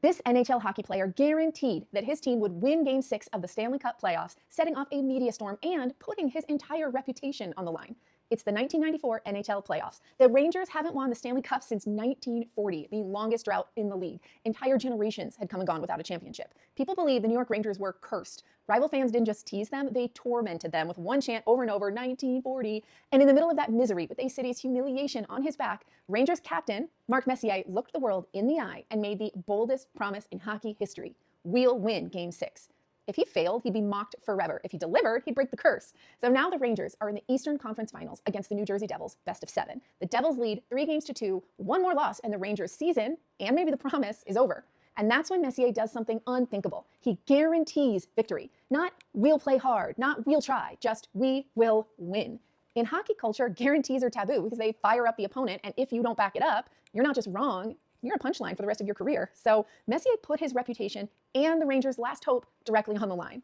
This NHL hockey player guaranteed that his team would win Game 6 of the Stanley Cup playoffs, setting off a media storm and putting his entire reputation on the line. It's the 1994 NHL playoffs. The Rangers haven't won the Stanley Cup since 1940, the longest drought in the league. Entire generations had come and gone without a championship. People believe the New York Rangers were cursed. Rival fans didn't just tease them, they tormented them with one chant over and over, 1940. And in the middle of that misery, with a city's humiliation on his back, Rangers captain Mark Messier looked the world in the eye and made the boldest promise in hockey history. We'll win Game 6. If he failed, he'd be mocked forever. If he delivered, he'd break the curse. So now the Rangers are in the Eastern Conference Finals against the New Jersey Devils, best of 7. The Devils lead 3-2, one more loss, and the Rangers' season, and maybe the promise, is over. And that's when Messier does something unthinkable. He guarantees victory. Not we'll play hard, not we'll try, just we will win. In hockey culture, guarantees are taboo because they fire up the opponent, and if you don't back it up, you're not just wrong, you're a punchline for the rest of your career. So Messier put his reputation and the Rangers' last hope directly on the line.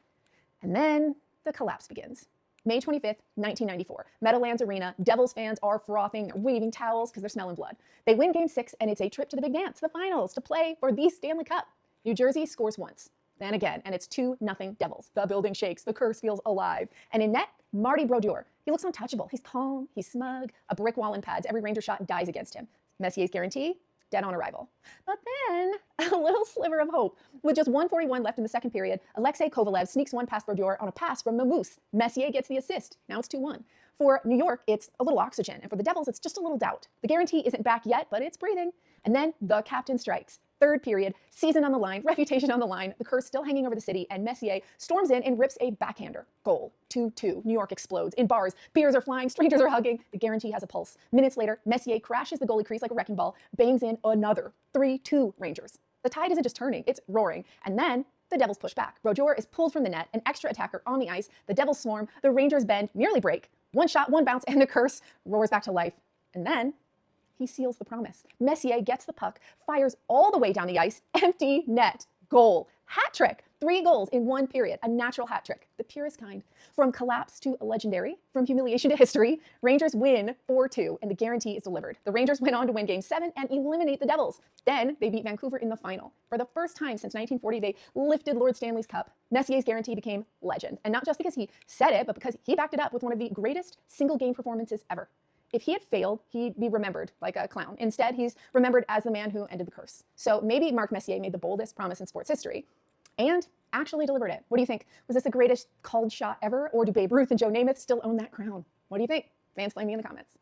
And then the collapse begins. May 25th, 1994, Meadowlands Arena. Devils fans are frothing, they're waving towels because they're smelling blood. They win Game 6, and it's a trip to the big dance, the finals, to play for the Stanley Cup. New Jersey scores once, then again, and it's 2-0 Devils. The building shakes, the curse feels alive. And in net, Marty Brodeur. He looks untouchable. He's calm, he's smug, a brick wall in pads. Every Ranger shot dies against him. Messier's guarantee? Dead on arrival. But then, a little sliver of hope. With just 1:41 left in the second period, Alexei Kovalev sneaks one past Brodeur on a pass from the Moose. Messier gets the assist. Now it's 2-1. For New York, it's a little oxygen, and for the Devils, it's just a little doubt. The guarantee isn't back yet, but it's breathing. And then the captain strikes. Third period, season on the line, reputation on the line, the curse still hanging over the city, and Messier storms in and rips a backhander. Goal. 2-2. New York explodes. In bars, beers are flying, strangers are hugging. The guarantee has a pulse. Minutes later, Messier crashes the goalie crease like a wrecking ball, bangs in another. 3-2 Rangers. The tide isn't just turning, it's roaring. And then the Devils push back. Brodeur is pulled from the net, an extra attacker on the ice. The Devils swarm, the Rangers bend, nearly break. One shot, one bounce, and the curse roars back to life. And then he seals the promise. Messier gets the puck, fires all the way down the ice, empty net, goal. Hat trick. 3 goals in 1 period. A natural hat trick. The purest kind. From collapse to legendary, from humiliation to history, Rangers win 4-2, and the guarantee is delivered. The Rangers went on to win Game 7 and eliminate the Devils. Then they beat Vancouver in the final. For the first time since 1940, they lifted Lord Stanley's Cup. Messier's guarantee became legend. And not just because he said it, but because he backed it up with one of the greatest single-game performances ever. If he had failed, he'd be remembered like a clown. Instead, he's remembered as the man who ended the curse. So maybe Mark Messier made the boldest promise in sports history and actually delivered it. What do you think? Was this the greatest called shot ever, or do Babe Ruth and Joe Namath still own that crown? What do you think? Fansplain me in the comments.